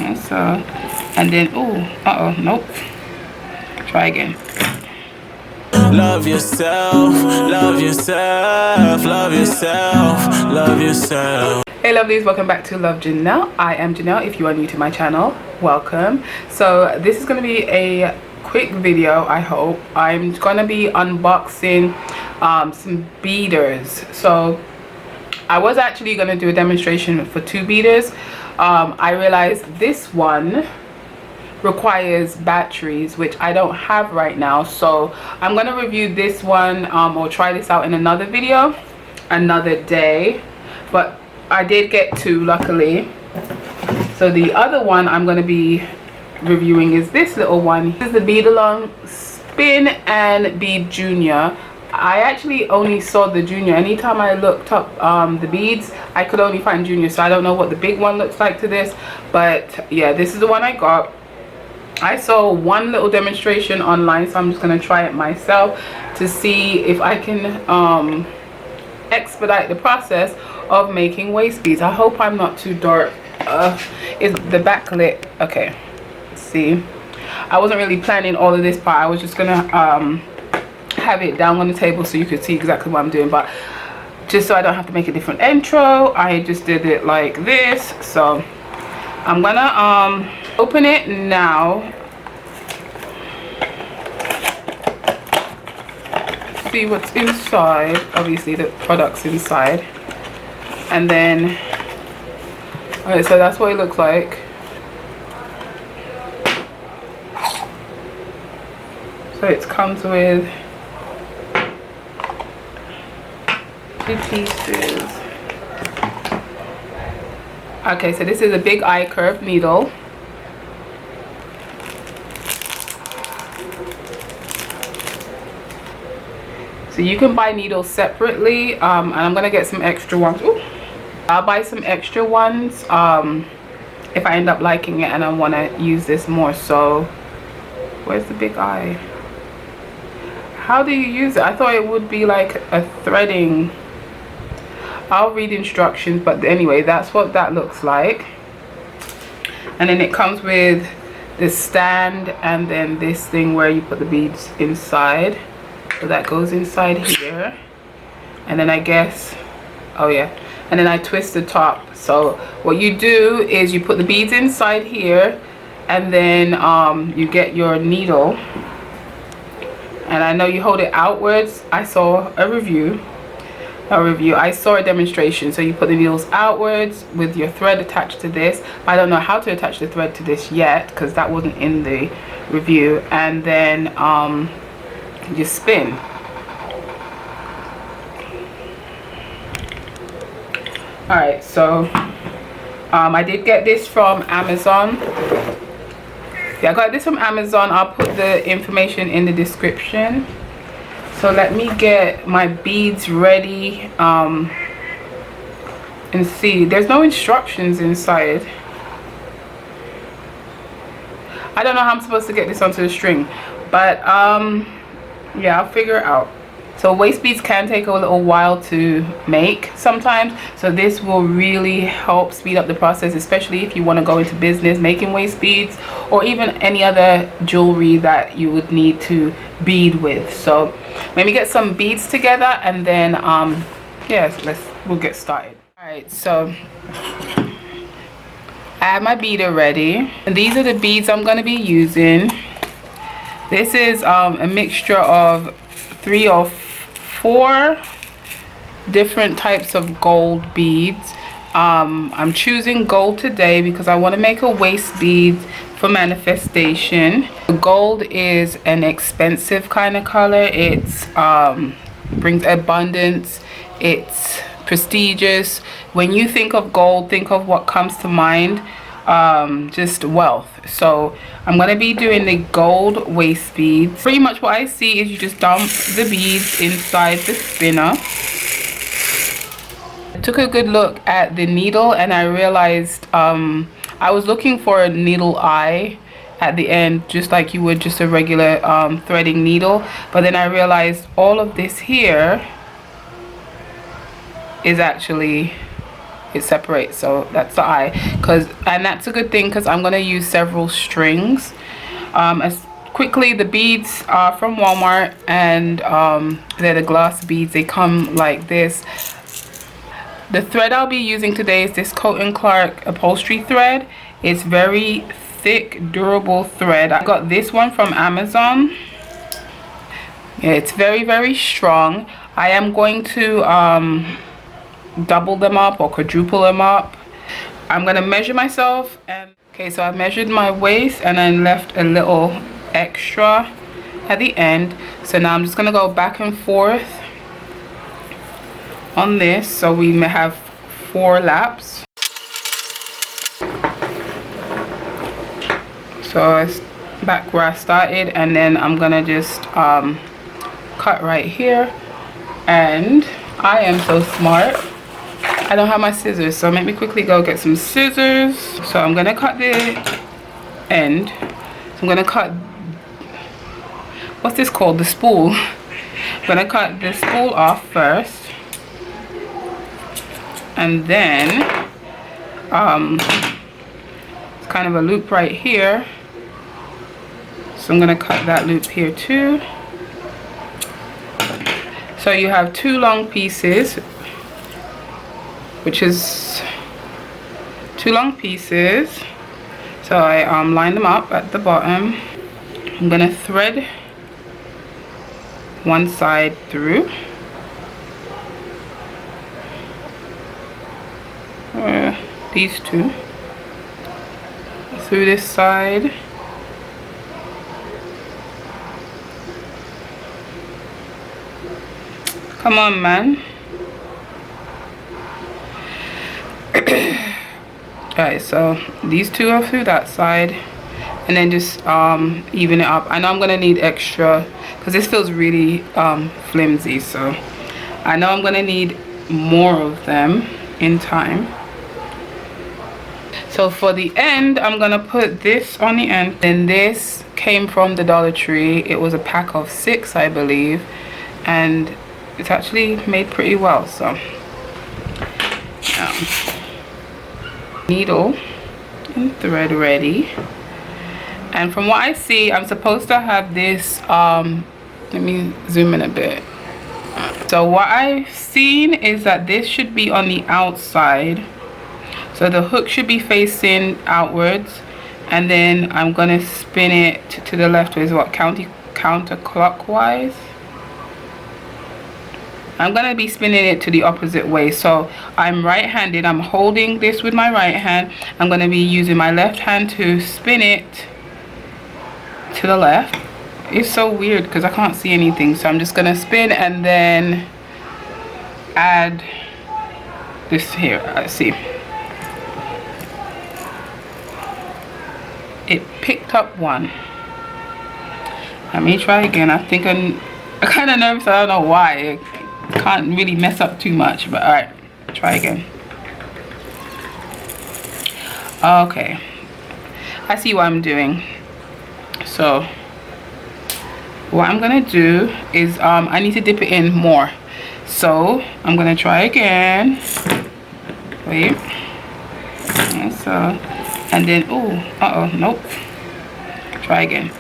So, and then nope, try again. Love yourself, love yourself, love yourself, love yourself. Hey lovelies, welcome back to Love Jhanelle. I am Jhanelle. If you are new to my channel, welcome. So this is going to be a quick video. I hope I'm going to be unboxing some beaders. So I was actually going to do a demonstration for 2 beaders. I realized this one requires batteries, which I don't have right now, so I'm going to review this one or try this out in another video another day. But I did get 2 luckily. So the other one I'm going to be reviewing is this little one. This is the Beadalon Spin-N-Bead Junior. I actually only saw the Junior. Anytime I looked up the beads, I could only find Junior, so I don't know what the big one looks like to this. But yeah, this is the one I got. I saw one little demonstration online, so I'm just going to try it myself to see if I can expedite the process of making waist beads. I hope I'm not too dark. Is the backlit okay? Let's see. I wasn't really planning all of this part. I was just gonna have it down on the table so you could see exactly what I'm doing, but just so I don't have to make a different intro, I just did it like this. So I'm gonna open it now, see what's inside. Obviously the product's inside, and then alright, so that's what it looks like. So it comes with 2 pieces. Okay, so this is a big eye curve needle. So you can buy needles separately, and I'm gonna get some extra ones. Ooh. I'll buy some extra ones if I end up liking it and I want to use this more. So where's the big eye? How do you use it? I thought it would be like a threading. I'll read instructions, but anyway, that's what that looks like. And then it comes with this stand and then this thing where you put the beads inside. So that goes inside here, and then I guess, oh yeah, and then I twist the top. So what you do is you put the beads inside here, and then you get your needle, and I know you hold it outwards. I saw I saw a demonstration. So you put the needles outwards with your thread attached to this. I don't know how to attach the thread to this yet because that wasn't in the review. And then you spin. Alright, so I did get this from Amazon. Yeah, I got this from Amazon. I'll put the information in the description. So let me get my beads ready and see. There's no instructions inside. I don't know how I'm supposed to get this onto the string, but yeah, I'll figure it out. So waist beads can take a little while to make sometimes, so this will really help speed up the process, especially if you want to go into business making waist beads or even any other jewelry that you would need to bead with. So let me get some beads together and then yeah, we'll get started. All right, so I have my beader ready, and these are the beads I'm going to be using. This is a mixture of 3 or 4 different types of gold beads. I'm choosing gold today because I want to make a waist bead for manifestation. The gold is an expensive kind of color. It's brings abundance. It's prestigious. When you think of gold, think of what comes to mind. Just wealth. So I'm going to be doing the gold waist beads. Pretty much what I see is you just dump the beads inside the spinner. I took a good look at the needle and I realized I was looking for a needle eye at the end, just like you would just a regular threading needle, but then I realized all of this here is actually it separates. So that's the eye, and that's a good thing because I'm going to use several strings. As quickly, the beads are from Walmart, and they're the glass beads. They come like this. The thread I'll be using today is this Coat & Clark upholstery thread. It's very thick, durable thread. I got this one from Amazon. Yeah, it's very, very strong. I am going to double them up or quadruple them up. I'm going to measure myself. And okay, so I measured my waist and then left a little extra at the end. So now I'm just going to go back and forth on this, so we may have 4 laps. So it's back where I started, and then I'm gonna just cut right here. And I am so smart, I don't have my scissors, so let me quickly go get some scissors. So I'm gonna cut the end. So I'm gonna cut, what's this called, the spool. I'm gonna cut the spool off first, and then it's kind of a loop right here, so I'm going to cut that loop here too. So you have 2 long pieces, which is 2 long pieces. So I line them up at the bottom. I'm going to thread one side through. These 2 through this side. Come on, man. Alright, so these 2 are through that side, and then just even it up. I know I'm gonna need extra because this feels really flimsy, so I know I'm gonna need more of them in time. So for the end, I'm gonna put this on the end. And this came from the Dollar Tree. It was a pack of 6, I believe, and it's actually made pretty well. So needle and thread ready. And from what I see, I'm supposed to have this let me zoom in a bit. So what I've seen is that this should be on the outside. So the hook should be facing outwards, and then I'm gonna spin it to the left, is what, counterclockwise. I'm gonna be spinning it to the opposite way. So I'm right-handed. I'm holding this with my right hand. I'm gonna be using my left hand to spin it to the left. It's so weird because I can't see anything. So I'm just gonna spin and then add this here. Let's see. It picked up 1. Let me try again. I think I'm kind of nervous. I don't know why. I can't really mess up too much, but all right, try again. Okay, I see what I'm doing. So what I'm gonna do is I need to dip it in more. So I'm gonna try again. Wait. And so. And then, oh, nope. Try again.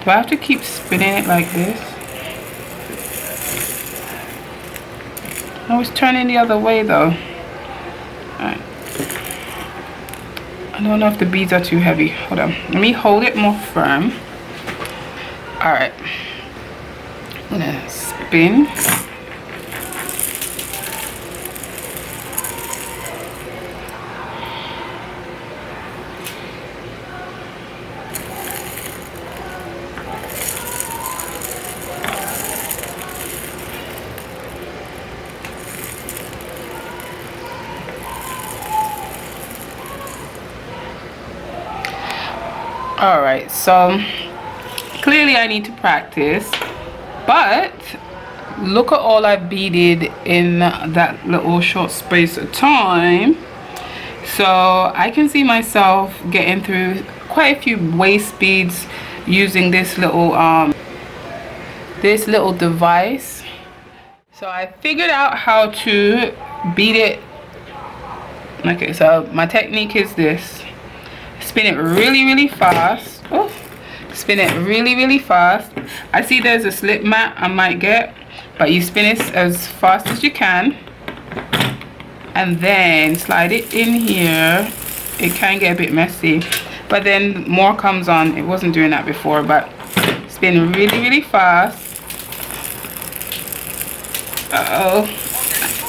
Do I have to keep spinning it like this? I was turning the other way though. Alright. I don't know if the beads are too heavy. Hold on. Let me hold it more firm. Alright. I'm gonna spin. Alright, so clearly I need to practice, but look at all I've beaded in that little short space of time. So I can see myself getting through quite a few waist beads using this little device. So I figured out how to bead it. Okay, so my technique is this. Spin it really fast. Oh, spin it really fast. I see there's a slip mat I might get, but you spin it as fast as you can and then slide it in here. It can get a bit messy, but then more comes on. It wasn't doing that before, but spin really fast.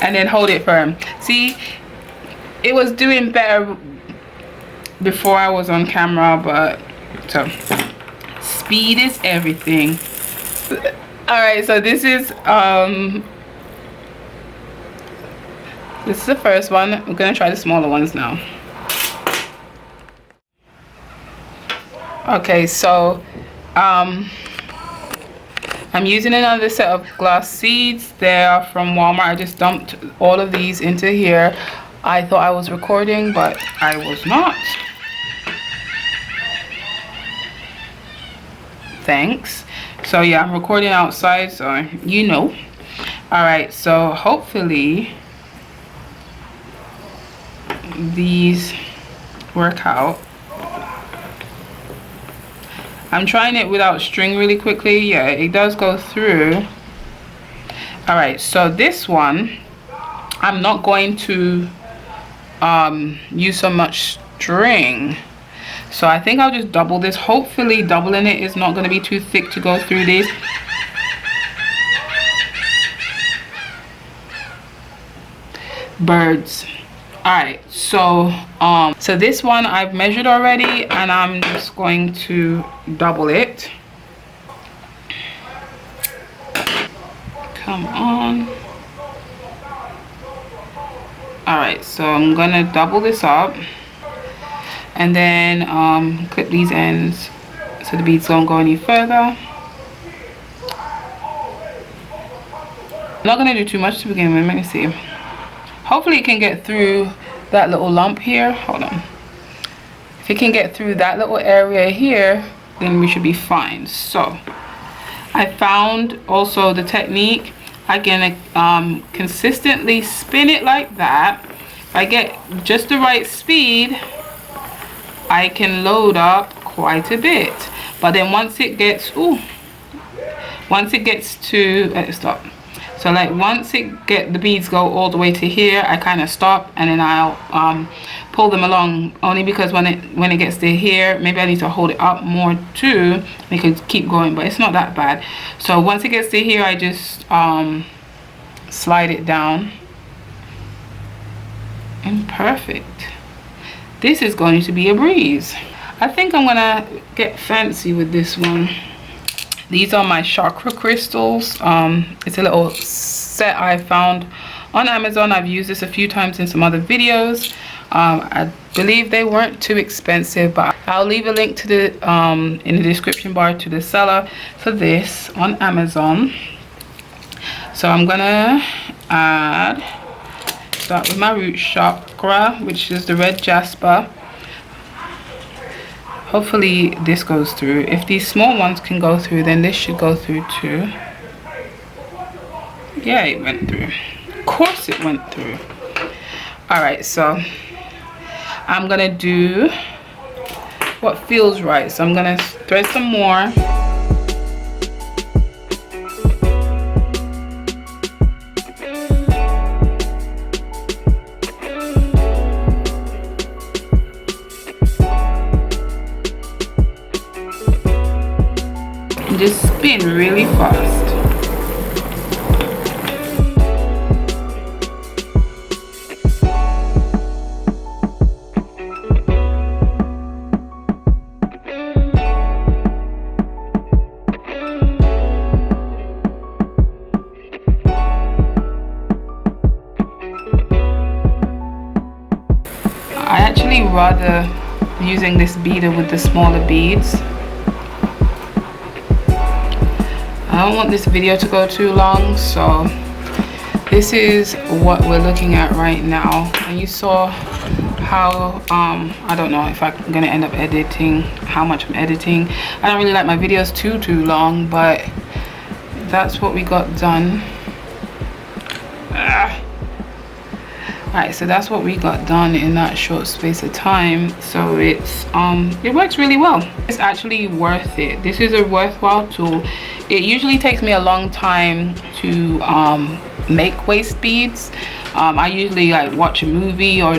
And then hold it firm. See, it was doing better before I was on camera, but so speed is everything. All right, so this is the first one. I'm gonna try the smaller ones now. Okay, so I'm using another set of glass seeds. They are from Walmart. I just dumped all of these into here. I thought I was recording, but I was not. Thanks. So yeah, I'm recording outside, so you know. All right, so hopefully these work out. I'm trying it without string really quickly. Yeah, it does go through. All right, so this one I'm not going to use so much string, so I think I'll just double this. Hopefully doubling it is not going to be too thick to go through this. Birds. All right, so so this one I've measured already, and I'm just going to double it. Come on. All right, so I'm gonna double this up and then clip these ends so the beads don't go any further. I'm not gonna do too much to begin with. Let me see. Hopefully it can get through that little lump here. Hold on. If it can get through that little area here, then we should be fine. So I found also the technique. I can consistently spin it like that. If I get just the right speed, I can load up quite a bit. But then once it gets to stop. So like once the beads go all the way to here, I kind of stop, and then I'll pull them along, only because when it gets to here, maybe I need to hold it up more too, make it keep going, but it's not that bad. So once it gets to here, I just slide it down, and perfect. This is going to be a breeze. I think I'm gonna get fancy with this one. These are my Chakra crystals. It's a little set I found on Amazon. I've used this a few times in some other videos. I believe they weren't too expensive, but I'll leave a link to the in the description bar to the seller for this on Amazon. So I'm gonna start with my root chakra, which is the red jasper. Hopefully this goes through. If these small ones can go through, then this should go through too. Yeah, it went through. Of course it went through. All right, so I'm gonna do what feels right. So I'm gonna thread some more. Just spin really fast. I actually rather using this beader with the smaller beads. I don't want this video to go too long, so this is what we're looking at right now. And you saw how I don't know if I'm gonna end up editing, how much I'm editing. I don't really like my videos too long, but that's what we got done. Alright, so that's what we got done in that short space of time. So it's it works really well. It's actually worth it. This is a worthwhile tool. It usually takes me a long time to make waist beads. I usually like watch a movie or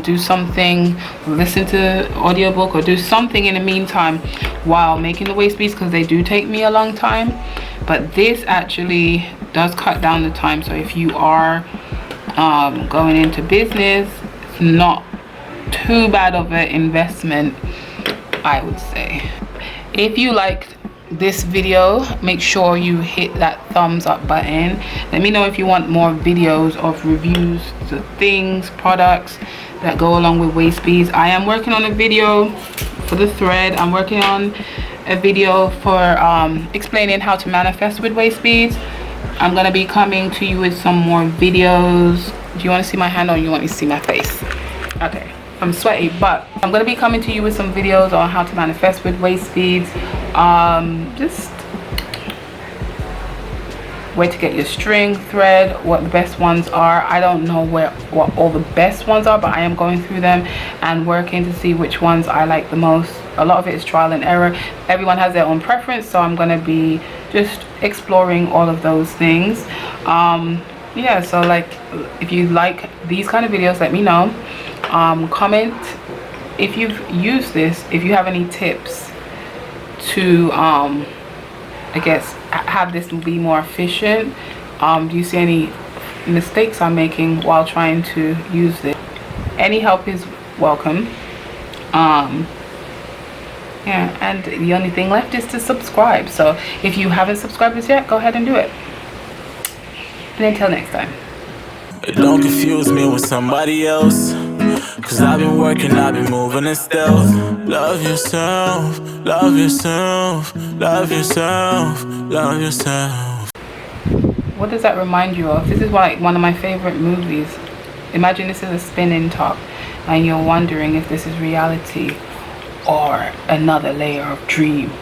do something, listen to audiobook or do something in the meantime while making the waist beads, because they do take me a long time. But this actually does cut down the time. So if you are going into business, it's not too bad of an investment, I would say. If you liked this video, make sure you hit that thumbs up button. Let me know if you want more videos of reviews of things, products that go along with waist beads. I am working on a video for the thread. I'm working on a video for explaining how to manifest with waist beads. I'm gonna be coming to you with some more videos. Do you want to see my hand or you want me to see my face? Okay, I'm sweaty, but I'm gonna be coming to you with some videos on how to manifest with waist beads. Just where to get your string, thread, what the best ones are. I don't know what all the best ones are, but I am going through them and working to see which ones I like the most. A lot of it is trial and error. Everyone has their own preference, so I'm gonna be just exploring all of those things. Yeah, so like if you like these kind of videos, let me know. Comment if you've used this, if you have any tips to I guess have this be more efficient. Do you see any mistakes I'm making while trying to use this? Any help is welcome. Yeah, and the only thing left is to subscribe. So if you haven't subscribed as yet, go ahead and do it. And until next time. Don't confuse me with somebody else, cause I've been working, I've been moving in stealth. Love yourself, love yourself, love yourself, love yourself. What does that remind you of? This is like one of my favorite movies. Imagine this is a spinning top and you're wondering if this is reality or another layer of dream.